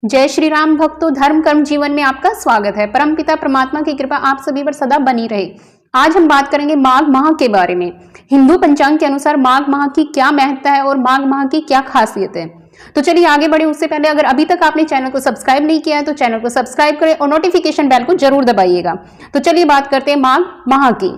जय श्री राम भक्तों, धर्म कर्म जीवन में आपका स्वागत है। परमपिता परमात्मा की कृपा आप सभी पर सदा बनी रहे। आज हम बात करेंगे माघ माह के बारे में। हिंदू पंचांग के अनुसार माघ माह की क्या महत्ता है और माघ माह की क्या खासियत है। तो चलिए आगे बढ़े उससे पहले अगर अभी तक आपने चैनल को सब्सक्राइब नहीं किया है तो चैनल को सब्सक्राइब करें और नोटिफिकेशन बेल को जरूर दबाइएगा। तो चलिए बात करते हैं माघ माह की।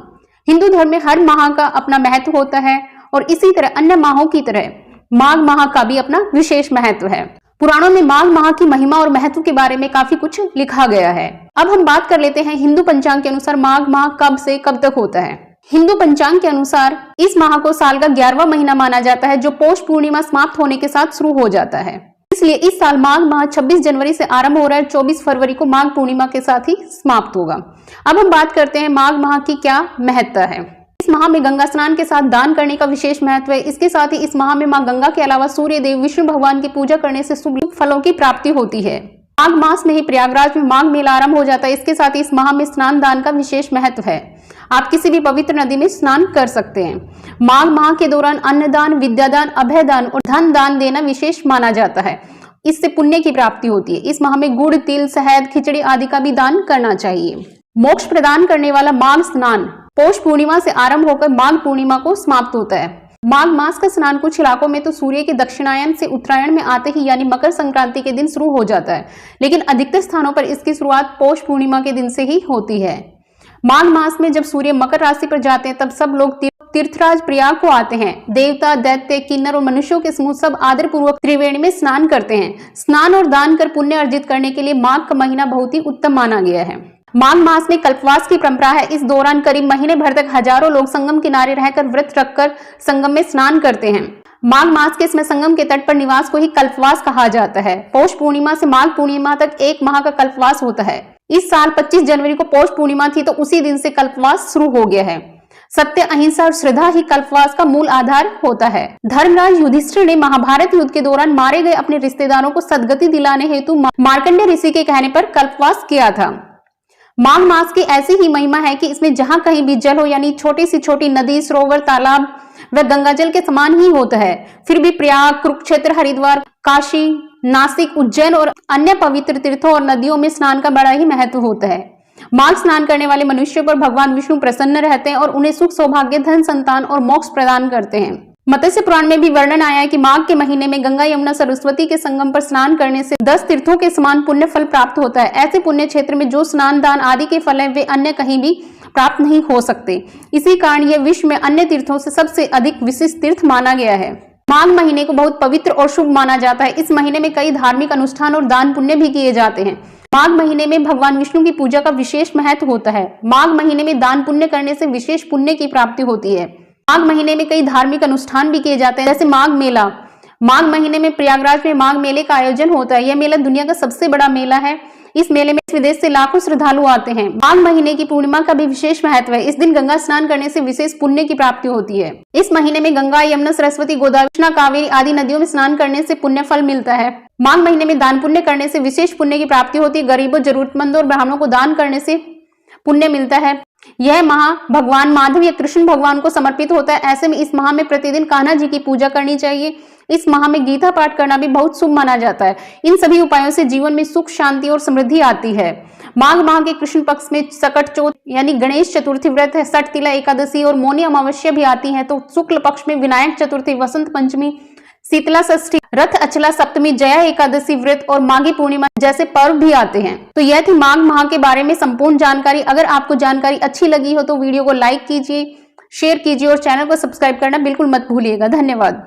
हिंदू धर्म में हर माह का अपना महत्व होता है और इसी तरह अन्य माहों की तरह माघ माह का भी अपना विशेष महत्व है। पुराणों में माघ माह की महिमा और महत्व के बारे में काफी कुछ लिखा गया है। अब हम बात कर लेते हैं हिंदू पंचांग के अनुसार माघ माह कब से कब तक होता है। हिंदू पंचांग के अनुसार इस माह को साल का 11वां महीना माना जाता है, जो पौष पूर्णिमा समाप्त होने के साथ शुरू हो जाता है। इसलिए इस साल माघ माह 26 जनवरी से आरंभ हो रहा है, 24 फरवरी को माघ पूर्णिमा के साथ ही समाप्त होगा। अब हम बात करते हैं माघ माह की क्या महत्ता है। इस माह में गंगा स्नान के साथ दान करने का विशेष महत्व है। इसके साथ ही इस माह में मां गंगा के अलावा सूर्य देव विष्णु भगवान की पूजा करने से शुभ फलों की प्राप्ति होती है। माघ मास में ही प्रयागराज में माघ मेला आरंभ हो जाता है। इसके साथ ही इस माह में स्नान दान का विशेष महत्व है। आप किसी भी पवित्र नदी में स्नान कर सकते हैं। माघ माह के दौरान अन्नदान, विद्यादान, अभयदान और धन दान देना विशेष माना जाता है। इससे पुण्य की प्राप्ति होती है। इस माह में गुड़, तिल, शहद, खिचड़ी आदि का भी दान करना चाहिए। मोक्ष प्रदान करने वाला माघ स्नान पौष पूर्णिमा से आरंभ होकर माघ पूर्णिमा को समाप्त होता है। माघ मास का स्नान कुछ इलाकों में तो सूर्य के दक्षिणायन से उत्तरायण में आते ही यानी मकर संक्रांति के दिन शुरू हो जाता है, लेकिन अधिकतर स्थानों पर इसकी शुरुआत पौष पूर्णिमा के दिन से ही होती है। माघ मास में जब सूर्य मकर राशि पर जाते हैं तब सब लोग तीर्थराज प्रयाग को आते हैं। देवता, दैत्य, किन्नर और मनुष्यों के समूह सब आदर पूर्वक त्रिवेणी में स्नान करते हैं। स्नान और दान कर पुण्य अर्जित करने के लिए माघ का महीना बहुत ही उत्तम माना गया है। माघ मास में कल्पवास की परंपरा है। इस दौरान करीब महीने भर तक हजारों लोग संगम किनारे रहकर व्रत रखकर संगम में स्नान करते हैं। माघ मास के इसमें संगम के तट पर निवास को ही कल्पवास कहा जाता है। पौष पूर्णिमा से माघ पूर्णिमा तक एक माह का कल्पवास होता है। इस साल 25 जनवरी को पौष पूर्णिमा थी तो उसी दिन से कल्पवास शुरू हो गया है। सत्य, अहिंसा और श्रद्धा ही कल्पवास का मूल आधार होता है। धर्मराज युधिष्ठिर ने महाभारत युद्ध के दौरान मारे गए अपने रिश्तेदारों को सद्गति दिलाने हेतु मार्कंडेय ऋषि के कहने पर कल्पवास किया था। माघ मास की ऐसी ही महिमा है कि इसमें जहां कहीं भी जल हो यानी छोटी से छोटी नदी, सरोवर, तालाब व गंगाजल के समान ही होता है, फिर भी प्रयाग, कुरुक्षेत्र, हरिद्वार, काशी, नासिक, उज्जैन और अन्य पवित्र तीर्थों और नदियों में स्नान का बड़ा ही महत्व होता है। माघ स्नान करने वाले मनुष्यों पर भगवान विष्णु प्रसन्न रहते हैं और उन्हें सुख, सौभाग्य, धन, संतान और मोक्ष प्रदान करते हैं। मत्स्य पुराण में भी वर्णन आया है कि माघ के महीने में गंगा, यमुना, सरस्वती के संगम पर स्नान करने से 10 तीर्थों के समान पुण्य फल प्राप्त होता है। ऐसे पुण्य क्षेत्र में जो स्नान दान आदि के फल हैं वे अन्य कहीं भी प्राप्त नहीं हो सकते। इसी कारण यह विश्व में अन्य तीर्थों से सबसे अधिक विशिष्ट तीर्थ माना गया है। माघ महीने को बहुत पवित्र और शुभ माना जाता है। इस महीने में कई धार्मिक अनुष्ठान और दान पुण्य भी किए जाते हैं। माघ महीने में भगवान विष्णु की पूजा का विशेष महत्व होता है। माघ महीने में दान पुण्य करने से विशेष पुण्य की प्राप्ति होती है। माघ महीने में कई धार्मिक अनुष्ठान भी किए जाते हैं, जैसे माघ मेला। माघ महीने में प्रयागराज में माघ मेले का आयोजन होता है। यह मेला दुनिया का सबसे बड़ा मेला है। इस मेले में विदेश से लाखों श्रद्धालु आते हैं। माघ महीने की पूर्णिमा का भी विशेष महत्व है। इस दिन गंगा स्नान करने से विशेष पुण्य की प्राप्ति होती है। इस महीने में गंगा, यमुना, सरस्वती, गोदावरी, कृष्णा, कावेरी आदि नदियों में स्नान करने से पुण्य फल मिलता है। माघ महीने में दान पुण्य करने से विशेष पुण्य की प्राप्ति होती है। गरीबों, जरूरतमंदों और ब्राह्मणों को दान करने से पुण्य मिलता है। यह माह भगवान माधव या कृष्ण भगवान को समर्पित होता है। ऐसे में इस माह में प्रतिदिन कान्हा जी की पूजा करनी चाहिए। इस माह में गीता पाठ करना भी बहुत शुभ माना जाता है। इन सभी उपायों से जीवन में सुख, शांति और समृद्धि आती है। माघ माह के कृष्ण पक्ष में सकट चौथ यानी गणेश चतुर्थी व्रत है, सठ तिला एकादशी और मौनी अमावस्या भी आती है। तो शुक्ल पक्ष में विनायक चतुर्थी, वसंत पंचमी, शीतला षष्ठी, रथ अचला सप्तमी, जया एकादशी व्रत और माघी पूर्णिमा जैसे पर्व भी आते हैं। तो यह थी माघ माह के बारे में संपूर्ण जानकारी। अगर आपको जानकारी अच्छी लगी हो तो वीडियो को लाइक कीजिए, शेयर कीजिए और चैनल को सब्सक्राइब करना बिल्कुल मत भूलिएगा। धन्यवाद।